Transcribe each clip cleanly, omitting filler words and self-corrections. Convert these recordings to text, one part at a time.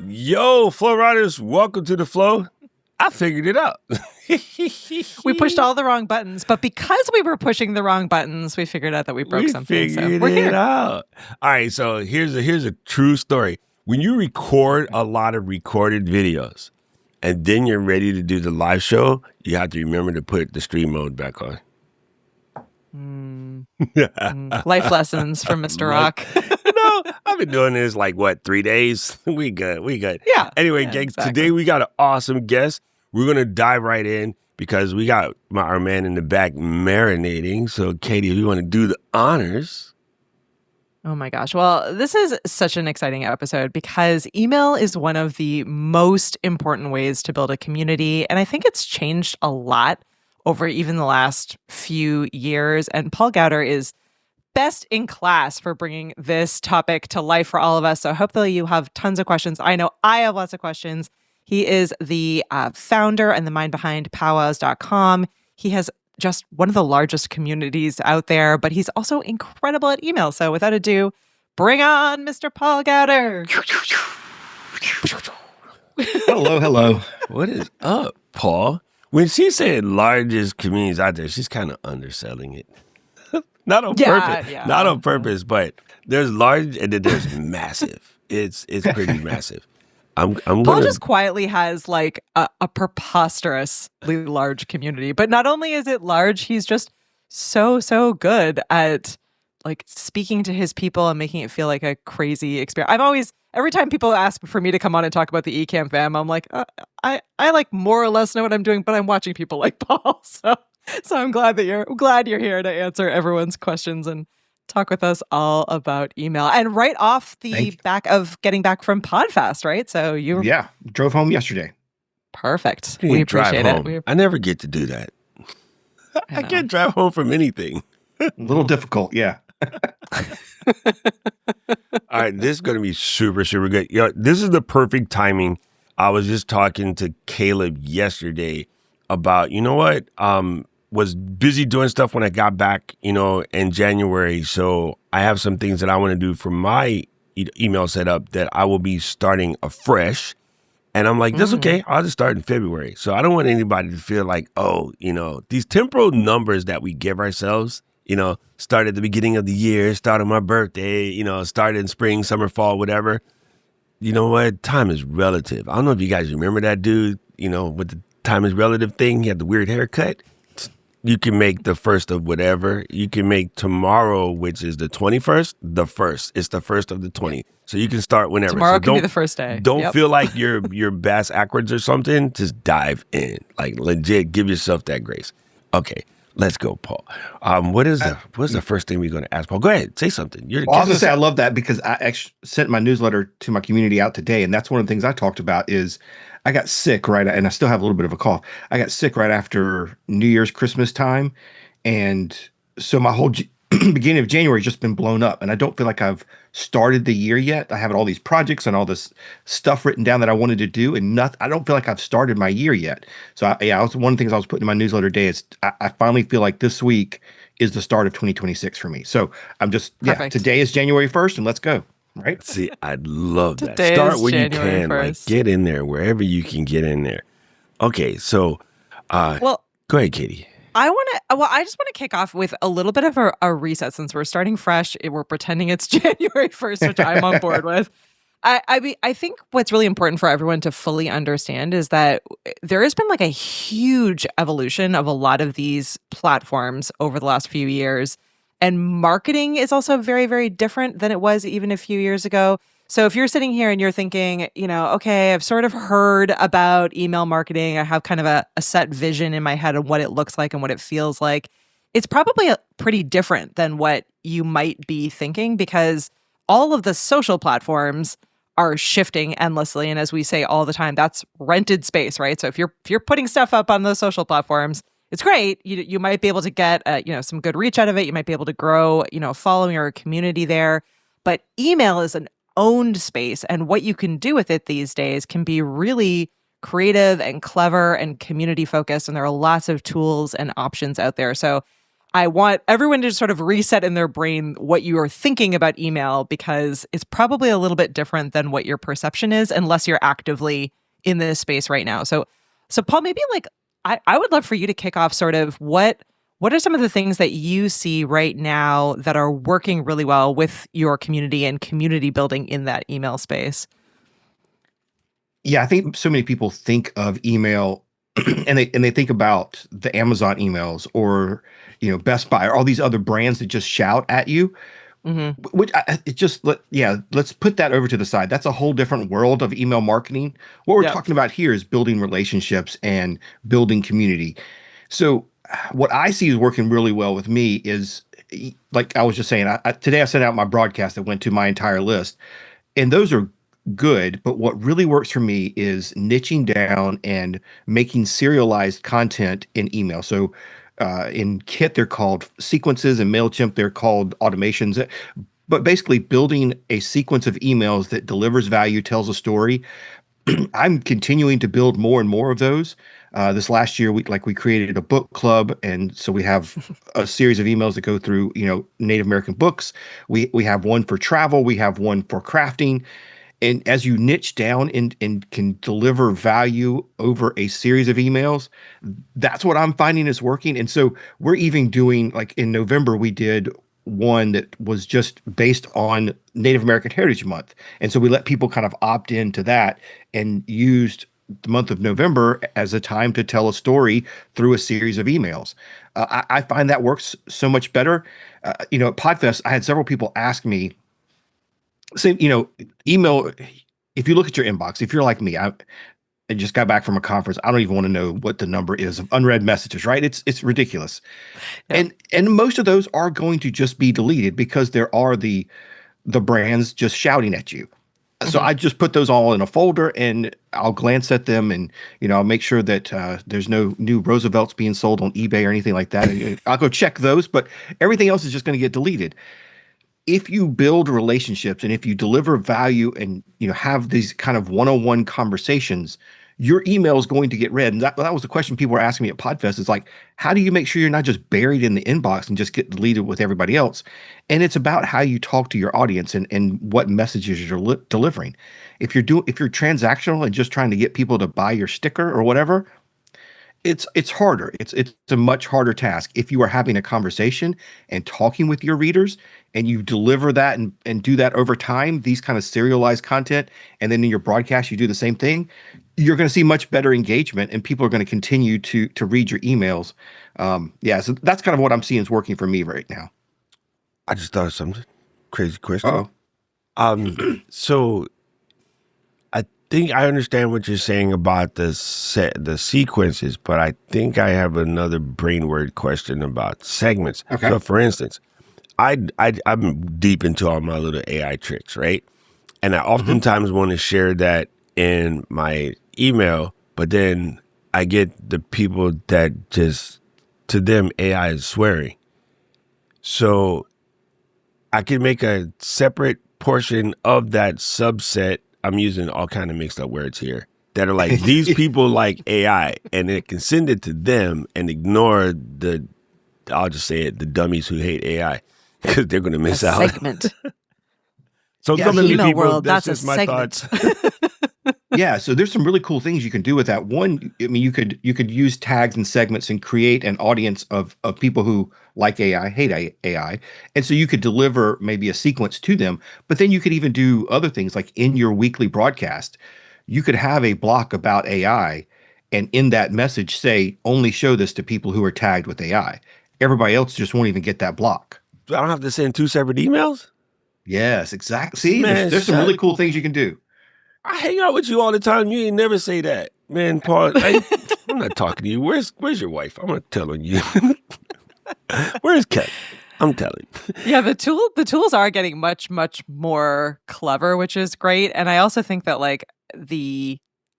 Yo, Flow Riders, welcome to the Flow. I figured it out. We pushed all the wrong buttons, but because we were pushing the wrong buttons, we figured out that we broke something. So we're here. Out. All right, so here's a true story. When you record a lot of recorded videos and then you're ready to do the live show, you have to remember to put the stream mode back on. Life lessons from Mr. Rock. I've been doing this 3 days? We good. Yeah. Anyway, gang, exactly. Today we got an awesome guest. We're going to dive right in because we got our man in the back marinating. So, Katie, if you want to do the honors. Oh my gosh. Well, this is such an exciting episode because email is one of the most important ways to build a community. And I think it's changed a lot over even the last few years. And Paul Gowder is best in class for bringing this topic to life for all of us. So hopefully you have tons of questions. I know I have lots of questions. He is the founder and the mind behind powwows.com. He has just one of the largest communities out there, but he's also incredible at email. So without ado, bring on Mr. Paul Gowder. Hello. What is up, Paul? When she said largest communities out there, she's kind of underselling it. Not on purpose. Yeah. Not on purpose, but there's large and then there's massive. It's pretty massive. Paul just quietly has a preposterously large community. But not only is it large, he's just so good at speaking to his people and making it feel like a crazy experience. Every time people ask for me to come on and talk about the Ecamm fam, I'm like, I more or less know what I'm doing, but I'm watching people like Paul. So I'm glad you're here to answer everyone's questions and talk with us all about email. And right off the back of getting back from PodFast, right? So drove home yesterday. Perfect. We appreciate it. I never get to do that. I can't drive home from anything. A little difficult, yeah. All right, this is going to be super, super good. This is the perfect timing. I was just talking to Caleb yesterday about, was busy doing stuff when I got back, in January. So I have some things that I want to do for my email setup that I will be starting afresh. And I'm like, that's okay. I'll just start in February. So I don't want anybody to feel like, these temporal numbers that we give ourselves, start at the beginning of the year, start on my birthday, start in spring, summer, fall, whatever. You know what? Time is relative. I don't know if you guys remember that dude, with the time is relative thing. He had the weird haircut. You can make the first of whatever. You can make tomorrow, which is the 21st, the first. It's the first of the 20. So you can start whenever. Tomorrow can be the first day. Don't feel like you're bass backwards or something. Just dive in. Legit, give yourself that grace. Okay, let's go, Paul. What's the first thing we're going to ask Paul? Go ahead, say something. I was going to say I love that because I actually sent my newsletter to my community out today, and that's one of the things I talked about is I got sick, right? And I still have a little bit of a cough. I got sick right after New Year's, Christmas time. And so my whole beginning of January has just been blown up. And I don't feel like I've started the year yet. I have all these projects and all this stuff written down that I wanted to do. And I don't feel like I've started my year yet. So one of the things I was putting in my newsletter today is I finally feel like this week is the start of 2026 for me. So I'm just, today is January 1st and let's go. Right. See, I love that. Today Start where January you can. 1st. Get in there wherever you can get in there. Okay, so go ahead, Katie. I just want to kick off with a little bit of a reset since we're starting fresh. We're pretending it's January 1st, which I'm on board with. I think what's really important for everyone to fully understand is that there has been a huge evolution of a lot of these platforms over the last few years. And marketing is also very, very different than it was even a few years ago. So if you're sitting here and you're thinking, okay, I've sort of heard about email marketing. I have kind of a set vision in my head of what it looks like and what it feels like. It's probably pretty different than what you might be thinking because all of the social platforms are shifting endlessly. And as we say all the time, that's rented space, right? So if you're putting stuff up on those social platforms, it's great. You might be able to get some good reach out of it. You might be able to grow a following or a community there. But email is an owned space, and what you can do with it these days can be really creative and clever and community focused. And there are lots of tools and options out there. So I want everyone to sort of reset in their brain what you are thinking about email, because it's probably a little bit different than what your perception is, unless you're actively in this space right now. So Paul, maybe like I would love for you to kick off sort of what are some of the things that you see right now that are working really well with your community and community building in that email space? Yeah, I think so many people think of email and they think about the Amazon emails or Best Buy or all these other brands that just shout at you. Mm-hmm. Which it just let's put that over to the side. That's a whole different world of email marketing. What we're Yep. talking about here is building relationships and building community. So what I see is working really well with me is like I was just saying. Today I sent out my broadcast that went to my entire list, and those are good. But what really works for me is niching down and making serialized content in email. So in Kit, they're called sequences, and MailChimp, they're called automations. But basically, building a sequence of emails that delivers value, tells a story. I'm continuing to build more and more of those. This last year, we created a book club, and so we have a series of emails that go through, Native American books. We have one for travel. We have one for crafting. And as you niche down and can deliver value over a series of emails, that's what I'm finding is working. And so we're even doing, like in November, we did one that was just based on Native American Heritage Month. And so we let people kind of opt into that and used the month of November as a time to tell a story through a series of emails. I find that works so much better. At Podfest, I had several people ask me, say, email, if you look at your inbox, if you're like me, I just got back from a conference. I don't even want to know what the number is of unread messages, right? It's ridiculous. Yeah. And most of those are going to just be deleted because there are the brands just shouting at you. So Mm-hmm. I just put those all in a folder and I'll glance at them and, I'll make sure that there's no new Roosevelts being sold on eBay or anything like that. And I'll go check those, but everything else is just going to get deleted. If you build relationships and if you deliver value and have these kind of one-on-one conversations, your email is going to get read. And that was the question people were asking me at Podfest. Is like, how do you make sure you're not just buried in the inbox and just get deleted with everybody else? And it's about how you talk to your audience and what messages you're delivering. If you're transactional and just trying to get people to buy your sticker or whatever, it's harder. It's a much harder task. If you are having a conversation and talking with your readers and you deliver that and do that over time, these kind of serialized content, and then in your broadcast you do the same thing, you're going to see much better engagement and people are going to continue to read your emails. So that's kind of what I'm seeing is working for me right now. I just thought of something crazy question. Uh-oh. So I think I understand what you're saying about the sequences, but I think I have another brainword question about segments. Okay. So, for instance, I'm deep into all my little AI tricks, right? And I oftentimes want to share that in my email, but then I get the people that just, to them, AI is swearing. So I can make a separate portion of that subset. I'm using all kind of mixed up words here that are like, these people like AI, and it can send it to them and ignore I'll just say it, the dummies who hate AI, because they're going to miss out. Segment. So Yeah, come to me, email people. world, That's that's just a my segment. thoughts. Yeah, so there's some really cool things you can do with that. One, I mean, you could use tags and segments and create an audience of people who like AI, hate AI. And so you could deliver maybe a sequence to them, but then you could even do other things like in your weekly broadcast, you could have a block about AI and in that message say, only show this to people who are tagged with AI. Everybody else just won't even get that block. So I don't have to send 2 separate emails? Yes, exactly. See, Man, there's some really cool things you can do. I hang out with you all the time. You ain't never say that. Man, Paul, I'm not talking to you. Where's your wife? I'm not telling you. Where's Kevin? I'm telling you. Yeah, the tools are getting much, much more clever, which is great. And I also think that like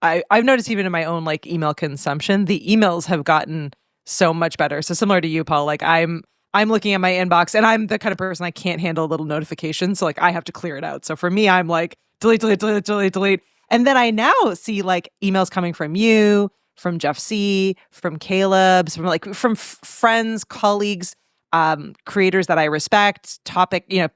I've noticed even in my own like email consumption, the emails have gotten so much better. So similar to you, Paul, like I'm looking at my inbox and I'm the kind of person I can't handle little notifications. So like I have to clear it out. So for me, I'm like delete, delete, delete, delete, delete. And then I now see like emails coming from you, from Jeff C., from Caleb's, from friends, colleagues, creators that I respect,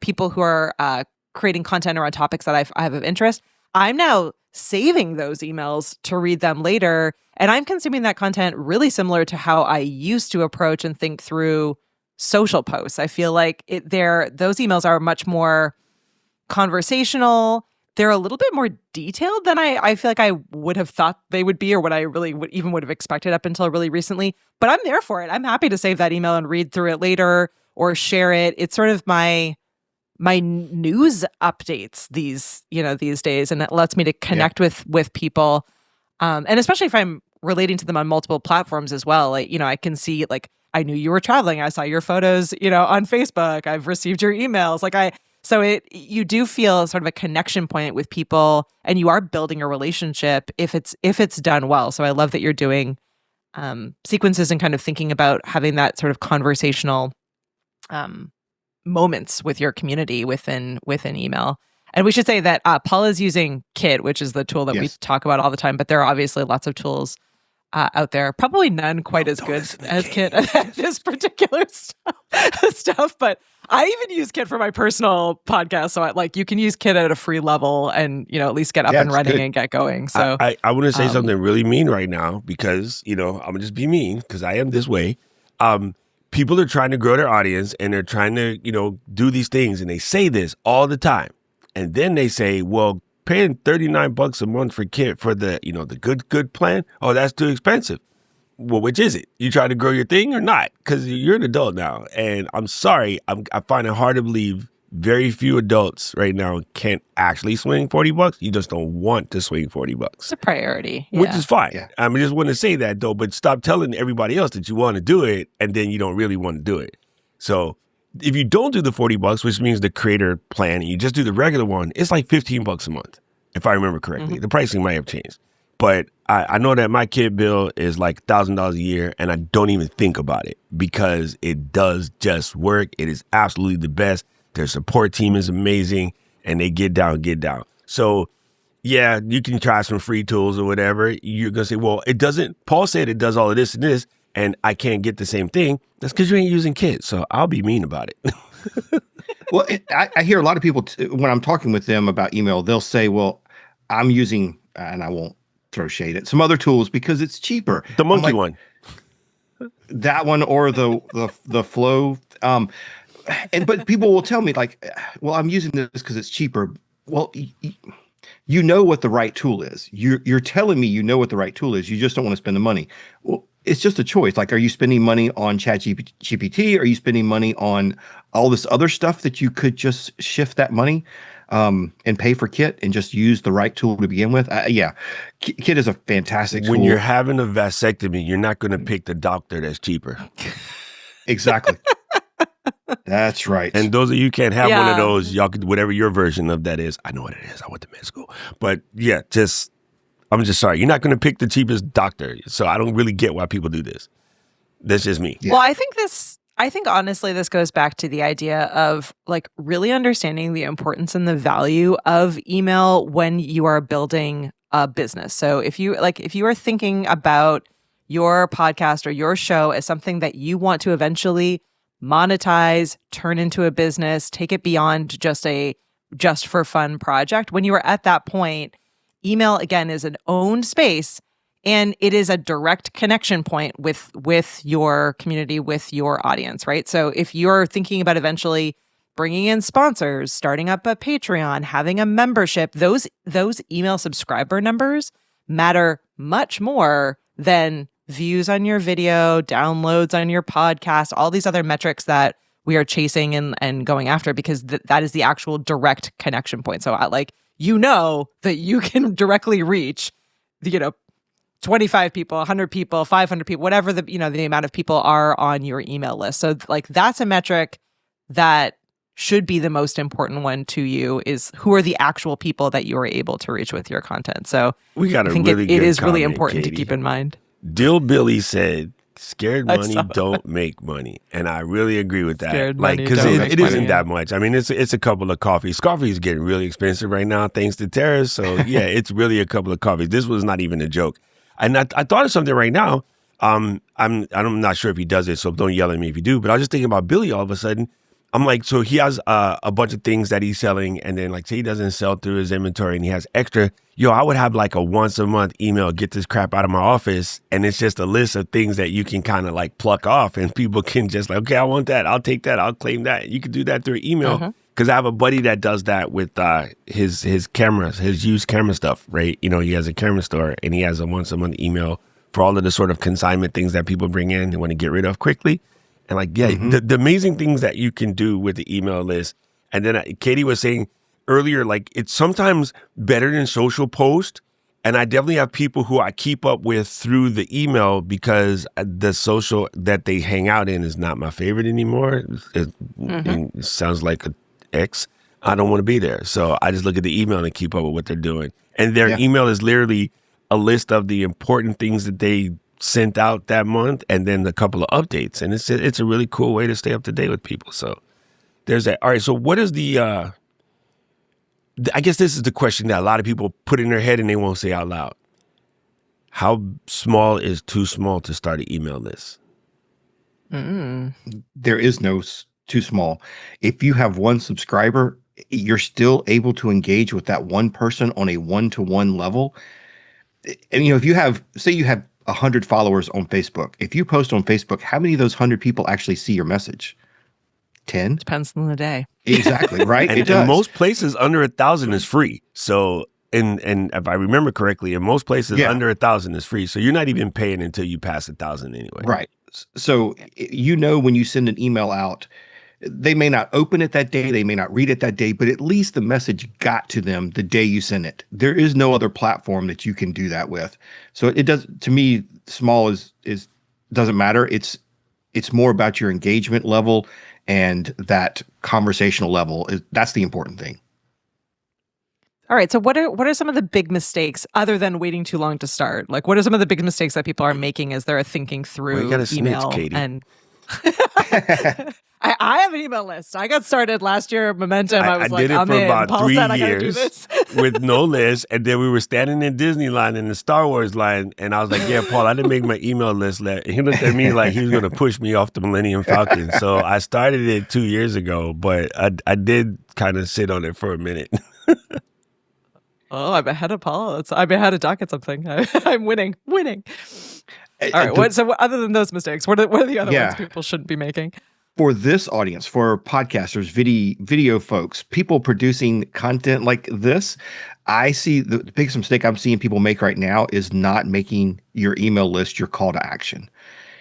people who are creating content around topics that I have of interest. I'm now saving those emails to read them later. And I'm consuming that content really similar to how I used to approach and think through social posts. I feel like those emails are much more conversational. They're a little bit more detailed than I feel like I would have thought they would be, or what I really would have expected up until really recently. But I'm there for it. I'm happy to save that email and read through it later or share it. It's sort of my news updates these days, and it lets me to connect with people, and especially if I'm relating to them on multiple platforms as well. Like, I can see, like, I knew you were traveling, I saw your photos on Facebook, I've received your emails, you do feel sort of a connection point with people, and you are building a relationship if it's done well. So I love that you're doing sequences and kind of thinking about having that sort of conversational moments with your community within email. And we should say that Paul is using Kit, which is the tool that we talk about all the time, but there are obviously lots of tools out there. Probably none quite as good as Kit at this particular stuff. But I even use Kit for my personal podcast. So you can use Kit at a free level and, at least get up and running and get going. So I want to say something really mean right now because, I'm going to just be mean because I am this way. People are trying to grow their audience and they're trying to, do these things, and they say this all the time. And then they say, well, paying $39 a month for Kit for the, the good plan. Oh, that's too expensive. Well, which is it? You try to grow your thing or not? Because you're an adult now. And I'm sorry, I find it hard to believe very few adults right now can't actually swing $40. You just don't want to swing $40. It's a priority. Which is fine. Yeah. I just want to say that though, but stop telling everybody else that you want to do it and then you don't really want to do it. So if you don't do the $40, which means the creator plan, and you just do the regular one, it's like $15 a month, if I remember correctly. Mm-hmm. The pricing might have changed. But I know that my Kit bill is like $1,000 a year, and I don't even think about it because it does just work. It is absolutely the best. Their support team is amazing, and they get down. So, yeah, you can try some free tools or whatever. You're going to say, well, it doesn't. Paul said it does all of this and this, and I can't get the same thing. That's because you ain't using Kit, so I'll be mean about it. Well, I hear a lot of people, when I'm talking with them about email, they'll say, well, I'm using, and I won't throw shade at some other tools because it's cheaper. The monkey one. That one or the flow. But people will tell me well, I'm using this because it's cheaper. Well, you know what the right tool is. You're telling me you know what the right tool is. You just don't want to spend the money. Well, it's just a choice. Like, are you spending money on ChatGPT? Are you spending money on all this other stuff that you could just shift that money and pay for Kit and just use the right tool to begin with? Kit is a fantastic tool. When you're having a vasectomy, you're not going to pick the doctor that's cheaper. Exactly. That's right. And those of you can't have one of those, y'all could, whatever your version of that is. I know what it is. I went to med school. But yeah, I'm just sorry. You're not going to pick the cheapest doctor. So I don't really get why people do this. That's just me. Yeah. Well, I think honestly, this goes back to the idea of really understanding the importance and the value of email when you are building a business. So if you are thinking about your podcast or your show as something that you want to eventually monetize, turn into a business, take it beyond just for fun project, when you are at that point, email again is an owned space. And it is a direct connection point with your community, with your audience, right? So if you're thinking about eventually bringing in sponsors, starting up a Patreon, having a membership, those email subscriber numbers matter much more than views on your video, downloads on your podcast, all these other metrics that we are chasing and going after, because that is the actual direct connection point. So that you can directly reach 25 people, 100 people, 500 people, whatever the amount of people are on your email list. So that's a metric that should be the most important one to you, is who are the actual people that you are able to reach with your content. So we got I think it is really important to keep in mind. Dill Billy said, scared money don't make money. And I really agree with that. Because it isn't that much. I mean, it's a couple of coffees. Coffee is getting really expensive right now, thanks to tariffs. So yeah, it's really a couple of coffees. This was not even a joke. And I thought of something right now. I'm not sure if he does it, so don't yell at me if you do. But I was just thinking about Billy all of a sudden. I'm like, so he has a bunch of things that he's selling, and then like say he doesn't sell through his inventory and he has extra. Yo, I would have like a once a month email, get this crap out of my office, and it's just a list of things that you can kind of like pluck off, and people can just like, okay, I want that, I'll take that, I'll claim that. You can do that through email because I have a buddy that does that with his cameras, his used camera stuff, right? You know, he has a camera store and he has a once a month email for all of the sort of consignment things that people bring in and want to get rid of quickly. And like, yeah, the amazing things that you can do with the email list. And then Katie was saying earlier, like it's sometimes better than social post. And I definitely have people who I keep up with through the email because the social that they hang out in is not my favorite anymore. It sounds like an ex. I don't want to be there. So I just look at the email and keep up with what they're doing. And their email is literally a list of the important things that they sent out that month and then a couple of updates. And it's a really cool way to stay up to date with people. So there's that. All right. So what is I guess this is the question that a lot of people put in their head and they won't say out loud. How small is too small to start an email list? There is no too small. If you have one subscriber, you're still able to engage with that one person on a one-to-one level. And, you know, if you have, say you have 100 followers on Facebook, if you post on Facebook, how many of those 100 people actually see your message? 10? Depends on the day. Exactly, right? And in most places, under 1,000 is free. So, and if I remember correctly, in most places, under 1,000 is free. So you're not even paying until you pass 1,000 anyway. Right. So, you know, when you send an email out, they may not open it that day, they may not read it that day, but at least the message got to them the day you send it. There is no other platform that you can do that with. So it does, to me, small is doesn't matter. It's more about your engagement level and that conversational level. That's the important thing. All right. So what are some of the big mistakes other than waiting too long to start? Like, what are some of the big mistakes that people are making as they're thinking through you gotta email? snitch, Katie. And I have an email list. I got started last year at Momentum. I was I did it for about Paul 3 said, I gotta do years this. with no list. And then we were standing in Disneyland in the Star Wars line. And I was like, yeah, Paul, I didn't make my email list. He looked at me like he was going to push me off the Millennium Falcon. So I started it 2 years ago, but I did kind of sit on it for a minute. Oh, I'm ahead of Paul. I'm ahead of Doc at something. I'm winning. All right. So other than those mistakes, what are the other ones people shouldn't be making? For this audience, for podcasters, video folks, people producing content like this, I see the biggest mistake I'm seeing people make right now is not making your email list your call to action.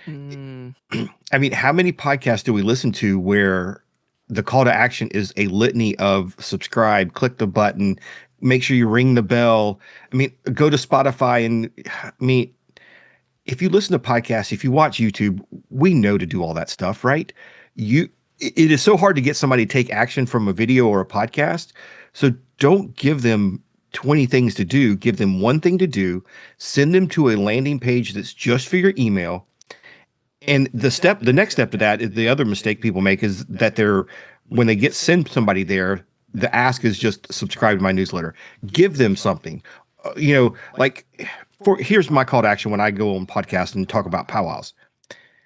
I mean, how many podcasts do we listen to where the call to action is a litany of subscribe, click the button, make sure you ring the bell. I mean, go to Spotify and if you listen to podcasts, if you watch YouTube, we know to do all that stuff, right? It is so hard to get somebody to take action from a video or a podcast. So don't give them 20 things to do. Give them one thing to do. Send them to a landing page that's just for your email. And the next step to that is the other mistake people make is that when they send somebody there, the ask is just subscribe to my newsletter. Give them something, here's my call to action when I go on podcasts and talk about powwows.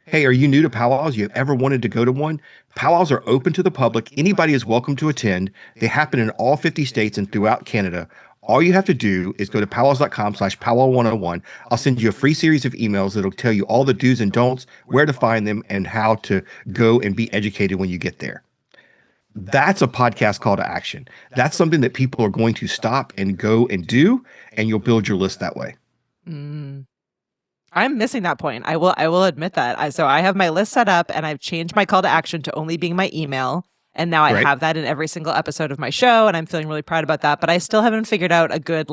Hey, are you new to powwows? You have ever wanted to go to one? Powwows are open to the public. Anybody is welcome to attend. They happen in all 50 states and throughout Canada. All you have to do is go to powwows.com/powwow101. I'll send you a free series of emails that'll tell you all the do's and don'ts, where to find them, and how to go and be educated when you get there. That's a podcast call to action. That's something that people are going to stop and go and do, and you'll build your list that way. I'm missing that point. I will admit that. So I have my list set up and I've changed my call to action to only being my email. And now I have that in every single episode of my show. And I'm feeling really proud about that. But I still haven't figured out a good,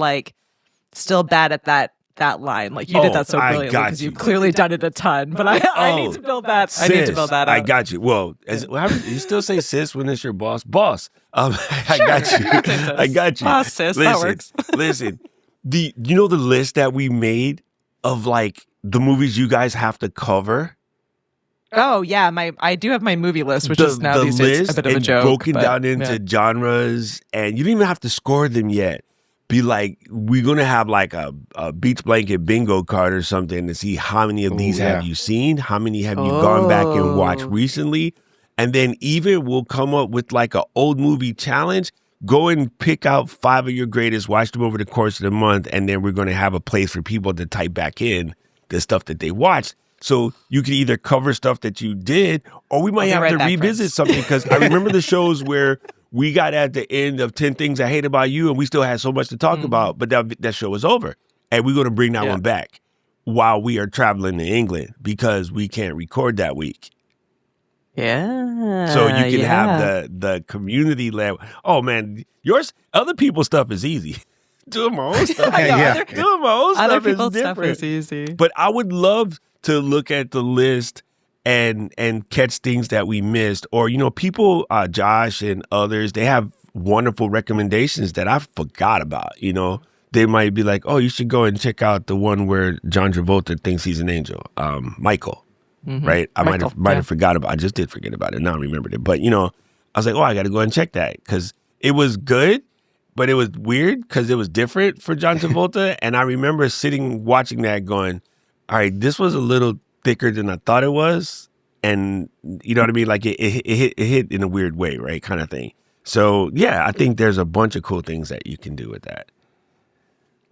still bad at that line. Like you did that so brilliantly because you've clearly done it a ton. But I need to build that. Sis, I need to build that out. I got you. Well, you still say sis when it's your boss? Boss. I got you. I got you. Boss, sis, that works. Listen, you know the list that we made of the movies you guys have to cover? Oh yeah, I do have my movie list, which is now these days a bit of a joke. Broken down into genres, and you don't even have to score them yet. be like, we're going to have like a beach blanket bingo card or something to see how many of these have you seen? How many have you gone back and watched recently? And then even we'll come up with like an old movie challenge. Go and pick out 5 of your greatest, watch them over the course of the month, and then we're going to have a place for people to type back in the stuff that they watched. So you can either cover stuff that you did, or we might have to revisit something, because I remember the shows where we got at the end of 10 Things I Hate About You, and we still had so much to talk about, but that show was over. And we're going to bring that one back while we are traveling to England, because we can't record that week. Yeah. So you can have the community level. Oh, man, other people's stuff is easy. Doing my own stuff. Doing my own other stuff is people's different. Stuff is easy. But I would love to look at the list and catch things that we missed, or people, Josh and others, they have wonderful recommendations that I forgot about. They might be like, oh, you should go and check out the one where John Travolta thinks he's an angel, Michael, right? I might have forgot about. I just did forget about it. Now I remembered it, but I was like, oh, I got to go and check that, because it was good, but it was weird because it was different for John Travolta, and I remember sitting watching that going, all right, this was a little thicker than I thought it was. And you know what I mean? Like it hit in a weird way, right? Kind of thing. So yeah, I think there's a bunch of cool things that you can do with that.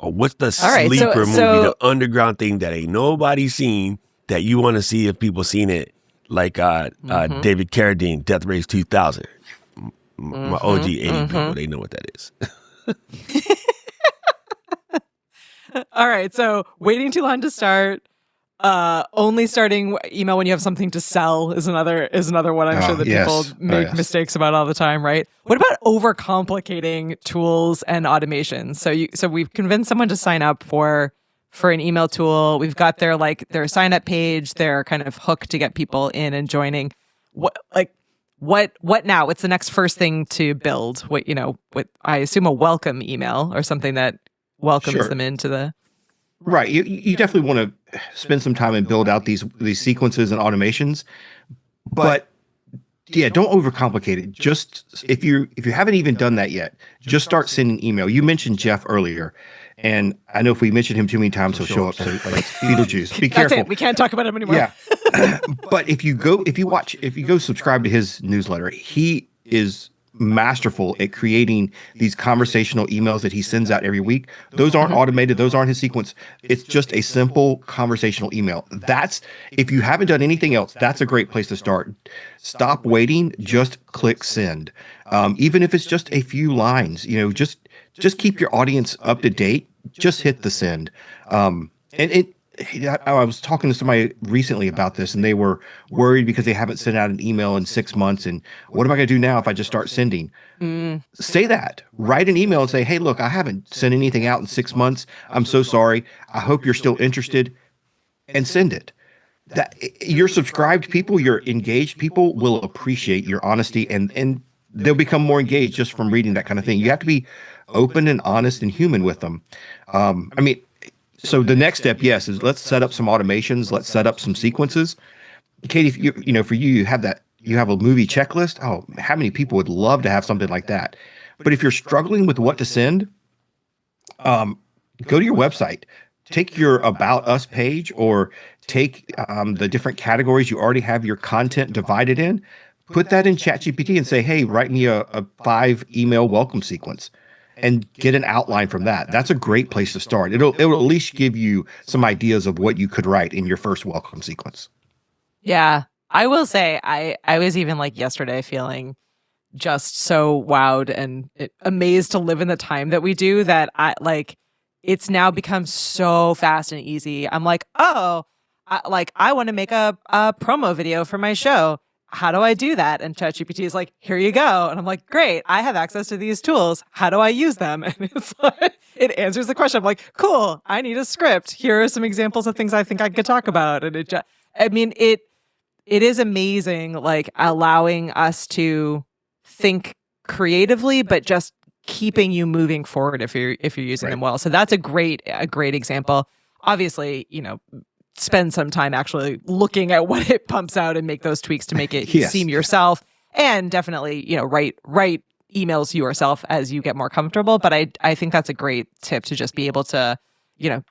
Oh, what's the sleeper movie, the underground thing that ain't nobody seen that you want to see if people seen it? Like David Carradine, Death Race 2000. My OG 80 people, they know what that is. All right. So waiting too long to start. Only starting email when you have something to sell is another one I'm sure that people make mistakes about all the time, right? What about overcomplicating tools and automations? So we've convinced someone to sign up for an email tool. We've got their sign up page, their kind of hook to get people in and joining. What now? What's the next first thing to build? What I assume a welcome email or something that welcomes them into the. Right. You definitely want to spend some time and build out these sequences and automations, but don't overcomplicate it. Just if you haven't even done that yet, just start sending email. You mentioned Jeff earlier, and I know if we mention him too many times, he'll show up. So like Beetlejuice, be careful. That's it. We can't talk about him anymore. Yeah. But if you go subscribe to his newsletter, he is masterful at creating these conversational emails that he sends out every week. Those aren't automated. Those aren't his sequence. It's just a simple conversational email. If you haven't done anything else, that's a great place to start. Stop waiting. Just click send. Even if it's just a few lines, just keep your audience up to date. Just hit the send. I was talking to somebody recently about this, and they were worried because they haven't sent out an email in 6 months. And what am I going to do now if I just start sending? Say that. Write an email and say, hey, look, I haven't sent anything out in 6 months. I'm so sorry. I hope you're still interested. And send it. That your subscribed people, your engaged people will appreciate your honesty, and they'll become more engaged just from reading that kind of thing. You have to be open and honest and human with them. So the next step, yes, is let's set up some automations. Let's set up some sequences. Katie, for you have that. You have a movie checklist. Oh, how many people would love to have something like that? But if you're struggling with what to send, go to your website. Take your About Us page, or take the different categories you already have your content divided in. Put that in ChatGPT and say, hey, write me a 5 email welcome sequence. And get an outline from that. That's a great place to start. It'll at least give you some ideas of what you could write in your first welcome sequence. Yeah, I will say I was even like yesterday feeling just so wowed and amazed to live in the time that we do, that it's now become so fast and easy. I'm like, I want to make a promo video for my show. How do I do that? And ChatGPT is like, here you go. And I'm like, great, I have access to these tools. How do I use them? And it's like, it answers the question. I'm like, cool, I need a script. Here are some examples of things I think I could talk about. And it is amazing, like allowing us to think creatively, but just keeping you moving forward if you're using them well. So that's a great example. Obviously, spend some time actually looking at what it pumps out and make those tweaks to make it seem yourself. And definitely, write emails yourself as you get more comfortable. But I think that's a great tip to just be able to,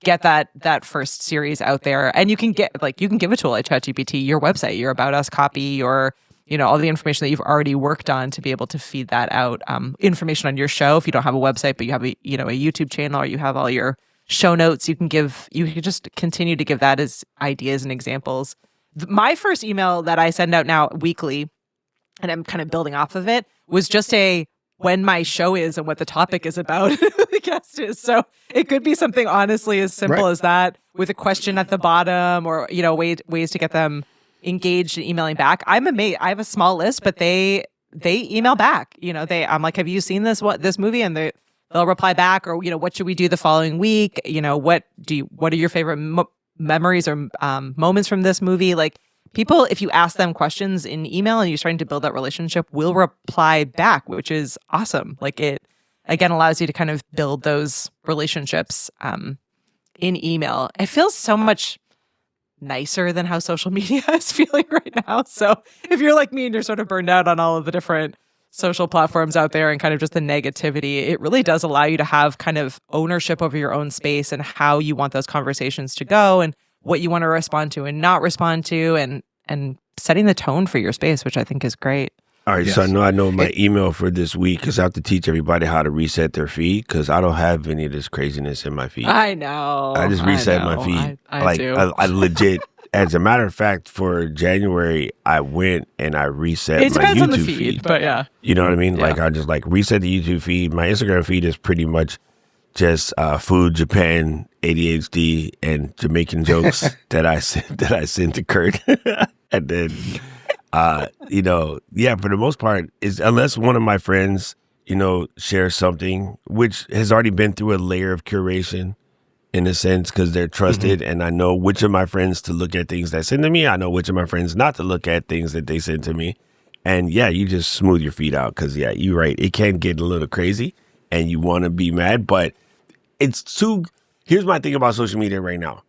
get that first series out there. And you can give a tool like ChatGPT your website, your About Us copy, your all the information that you've already worked on to be able to feed that out. Information on your show, if you don't have a website, but you have a YouTube channel, or you have all your show notes, you can just continue to give that as ideas and examples. My first email that I send out now weekly, and I'm kind of building off of it, was just when my show is and what the topic is about, the guest is. So it could be something honestly as simple as that, with a question at the bottom, or ways to get them engaged and emailing back. I'm amazed. I have a small list, but they email back. I'm like, have you seen this movie? And they'll reply back, or what should we do the following week? What are your favorite memories or moments from this movie? Like, people, if you ask them questions in email and you're starting to build that relationship, will reply back, which is awesome. Like, it again allows you to kind of build those relationships in email. It feels so much nicer than how social media is feeling right now. So if you're like me and you're sort of burned out on all of the different social platforms out there and kind of just the negativity, it really does allow you to have kind of ownership over your own space and how you want those conversations to go, and what you want to respond to and not respond to, and setting the tone for your space, which I think is great. All right, so I know my email for this week, because I have to teach everybody how to reset their feed, because I don't have any of this craziness in my feed. I know. I just reset my feed. I legit, as a matter of fact, for January, I went and I reset my YouTube depends on the feed. But yeah. You know what I mean? Yeah. Like, I just reset the YouTube feed. My Instagram feed is pretty much just food, Japan, ADHD, and Jamaican jokes that I sent to Kurt. And then, for the most part, is unless one of my friends, shares something, which has already been through a layer of curation, in a sense, because they're trusted, and I know which of my friends to look at things that send to me. I know which of my friends not to look at things that they send to me. And you just smooth your feet out, because you're right. It can get a little crazy, and you want to be mad, but here's my thing about social media right now.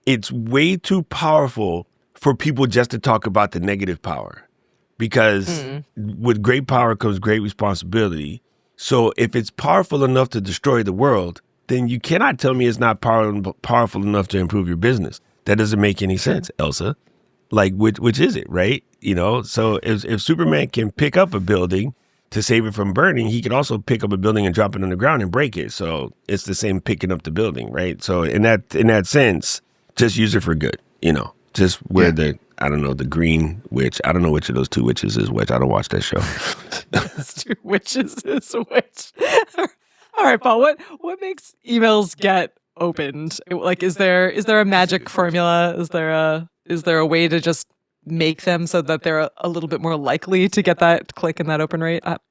It's way too powerful for people just to talk about the negative power, because with great power comes great responsibility. So if it's powerful enough to destroy the world, then you cannot tell me it's not powerful enough to improve your business. That doesn't make any sense, Elsa. Like, which is it, right? So if Superman can pick up a building to save it from burning, he can also pick up a building and drop it on the ground and break it. So it's the same picking up the building, right? So in that sense, just use it for good, Just wear the green witch. I don't know which of those two witches is which. I don't watch that show. Those two witches is which. All right, Paul, what makes emails get opened? Like, is there a magic formula? Is there a way to just make them so that they're a little bit more likely to get that click and that open rate up?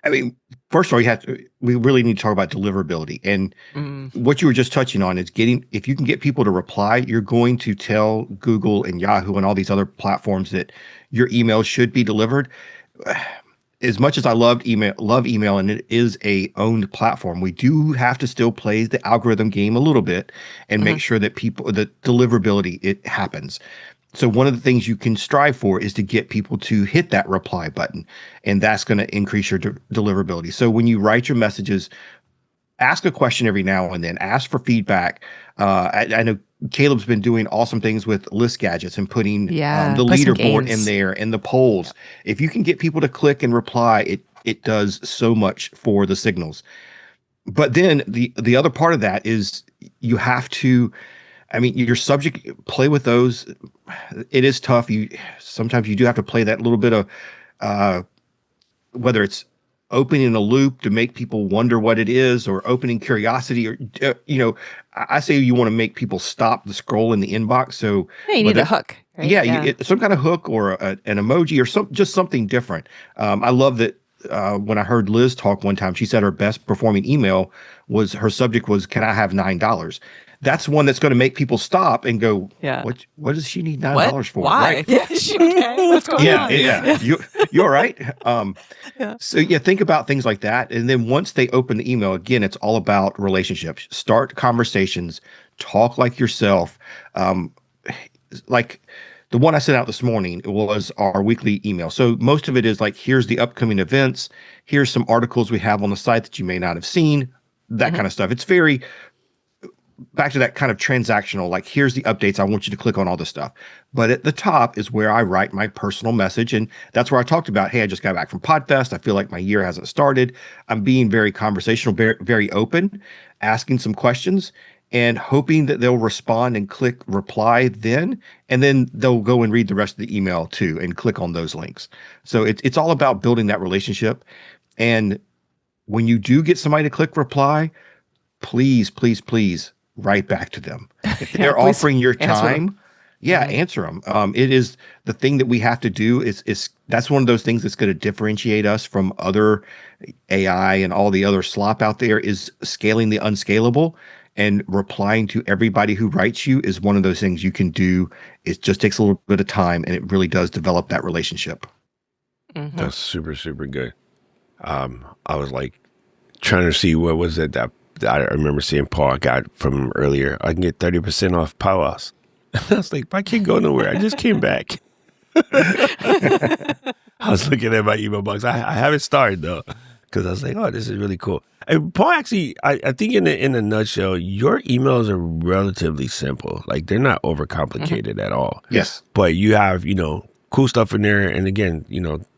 I mean, first of all, we really need to talk about deliverability. And what you were just touching on is if you can get people to reply, you're going to tell Google and Yahoo and all these other platforms that your email should be delivered. As much as I love email, and it is a owned platform, we do have to still play the algorithm game a little bit and make sure that the deliverability, it happens. So one of the things you can strive for is to get people to hit that reply button, and that's going to increase your deliverability. So when you write your messages, ask a question every now and then, ask for feedback. I know Caleb's been doing awesome things with list gadgets and putting the leaderboard in there and the polls. Yeah. If you can get people to click and reply, it does so much for the signals. But then the other part of that is you have to, your subject, play with those. It is tough. Sometimes you do have to play that little bit of whether it's opening a loop to make people wonder what it is, or opening curiosity, or I say you want to make people stop the scroll in the inbox. So you need a hook, right? Yeah. Some kind of hook, or an emoji, or just something different. I love that. When I heard Liz talk one time, she said her best performing email was, her subject was, "Can I have $9?" That's one that's going to make people stop and go, what does she need $9 for? Why? Right? Yeah, she okay? What's going on? Yeah. You're all right. So think about things like that. And then once they open the email, again, it's all about relationships. Start conversations, talk like yourself. Like The one I sent out this morning was our weekly email. So most of it is like, here's the upcoming events, here's some articles we have on the site that you may not have seen, that kind of stuff. It's very back to that kind of transactional, like, here's the updates. I want you to click on all this stuff. But at the top is where I write my personal message. And that's where I talked about, hey, I just got back from Podfest. I feel like my year hasn't started. I'm being very conversational, very, very open, asking some questions and hoping that they'll respond and click reply then. And then they'll go and read the rest of the email too and click on those links. So it's all about building that relationship. And when you do get somebody to click reply, please, please, please write back to them. If they're offering your time, answer them. It is the thing that we have to do is that's one of those things that's going to differentiate us from other AI and all the other slop out there, is scaling the unscalable, and replying to everybody who writes you is one of those things you can do. It just takes a little bit of time, and it really does develop that relationship. That's super, super good. I was like trying to see what was it that I remember seeing Paul got from earlier. I can get 30% off powwows. I was like, I can't go nowhere. I just came back. I was looking at my email box. I haven't started though, because I was like, oh, this is really cool. And Paul, actually, I think in a nutshell, your emails are relatively simple. Like, they're not overcomplicated at all. Yes. But you have, cool stuff in there. And again,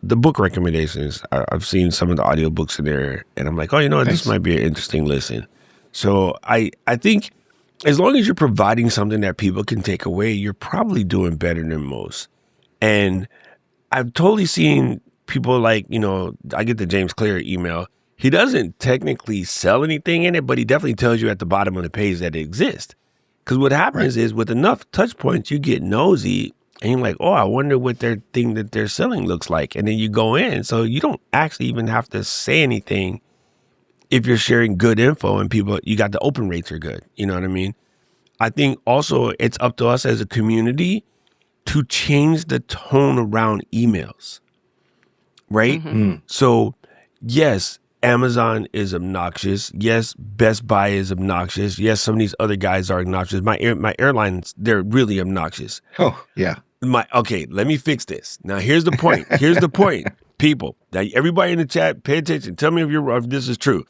the book recommendations, I've seen some of the audiobooks in there, and I'm like, oh, this might be an interesting listen. So I think as long as you're providing something that people can take away, you're probably doing better than most. And I've totally seen people like, I get the James Clear email. He doesn't technically sell anything in it, but he definitely tells you at the bottom of the page that it exists. Because what happens is, with enough touch points, you get nosy. And you're like, oh, I wonder what their thing that they're selling looks like. And then you go in. So you don't actually even have to say anything if you're sharing good info and you got the open rates are good. You know what I mean? I think also it's up to us as a community to change the tone around emails, right? So yes, Amazon is obnoxious. Yes, Best Buy is obnoxious. Yes, some of these other guys are obnoxious. My airlines, they're really obnoxious. Oh, yeah. Okay, let me fix this. Now, here's the point. People. Now, everybody in the chat, pay attention. Tell me if this is true.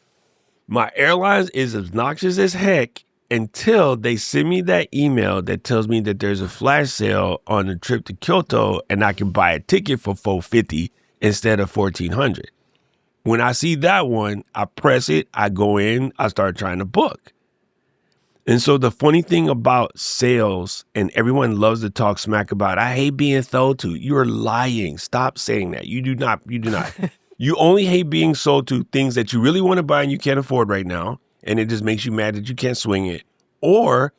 My airlines is obnoxious as heck until they send me that email that tells me that there's a flash sale on a trip to Kyoto and I can buy a ticket for $450 instead of $1,400. When I see that one, I press it, I go in, I start trying to book. And so the funny thing about sales, and everyone loves to talk smack about, I hate being sold to. You're lying. Stop saying that. You do not. You only hate being sold to things that you really want to buy and you can't afford right now. And it just makes you mad that you can't swing it. Or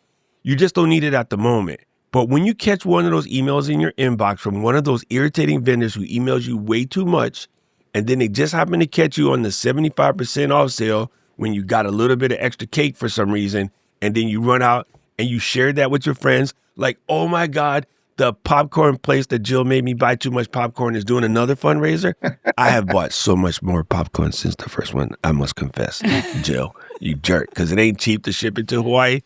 you just don't need it at the moment. But when you catch one of those emails in your inbox from one of those irritating vendors who emails you way too much, and then they just happen to catch you on the 75% off sale when you got a little bit of extra cake for some reason, and then you run out and you share that with your friends, like, oh my God, the popcorn place that Jill made me buy too much popcorn is doing another fundraiser. I have bought so much more popcorn since the first one, I must confess. Jill, you jerk, because it ain't cheap to ship it to Hawaii.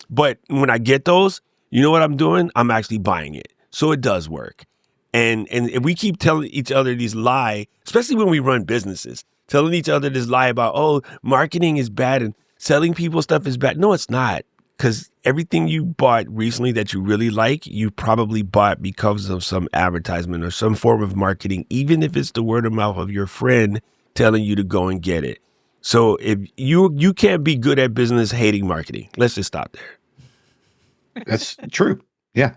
But when I get those, you know what I'm doing? I'm actually buying it. So it does work. And if we keep telling each other these lie, especially when we run businesses, telling each other this lie about, oh, marketing is bad and selling people stuff is bad. No, it's not. Because everything you bought recently that you really like, you probably bought because of some advertisement or some form of marketing, even if it's the word of mouth of your friend telling you to go and get it. So if you can't be good at business hating marketing. Let's just stop there. That's true. Yeah.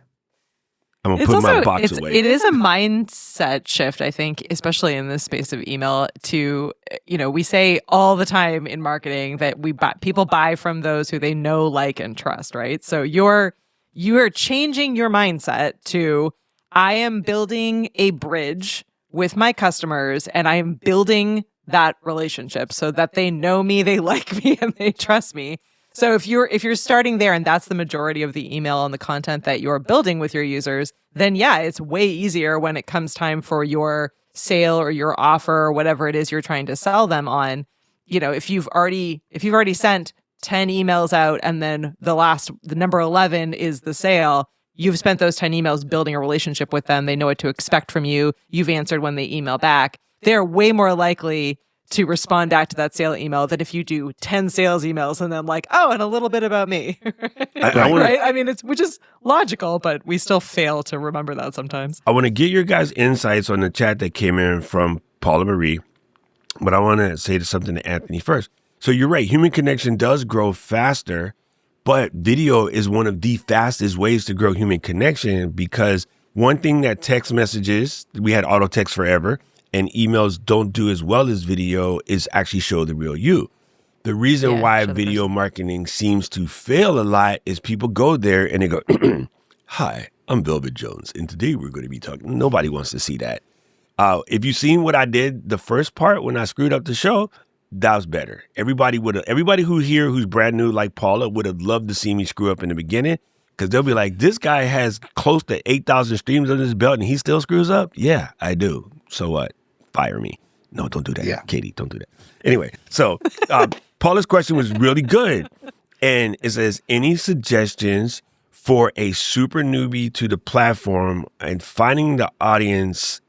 I'm going to put my box away. It is a mindset shift, I think, especially in this space of email to, we say all the time in marketing that people buy from those who they know, like, and trust, right? So you are changing your mindset to, I am building a bridge with my customers and I am building that relationship so that they know me, they like me, and they trust me. So if you're starting there and that's the majority of the email and the content that you're building with your users, then yeah, it's way easier when it comes time for your sale or your offer or whatever it is you're trying to sell them on. If you've already sent 10 emails out and then the number 11 is the sale, you've spent those 10 emails building a relationship with them. They know what to expect from you. You've answered when they email back. They're way more likely to respond back to that sale email than if you do 10 sales emails and then like, oh, and a little bit about me. Right? I mean, which is logical, but we still fail to remember that sometimes. I want to get your guys' insights on the chat that came in from Paula Marie, but I want to say something to Anthony first. So you're right. Human connection does grow faster, but video is one of the fastest ways to grow human connection, because one thing that text messages, we had auto text forever, and emails don't do as well as video is actually show the real you. The reason why video marketing seems to fail a lot is people go there and they go, hi, I'm Velvet Jones, and today we're going to be talking. Nobody wants to see that. If you've seen what I did the first part when I screwed up the show, that was better. Everybody who's brand new like Paula would have loved to see me screw up in the beginning, because they'll be like, this guy has close to 8,000 streams under his belt and he still screws up? Yeah, I do. So what? Fire me. No, don't do that. Yeah. Katie, don't do that. Anyway, so Paula's question was really good. And it says, any suggestions for a super newbie to the platform and finding the audience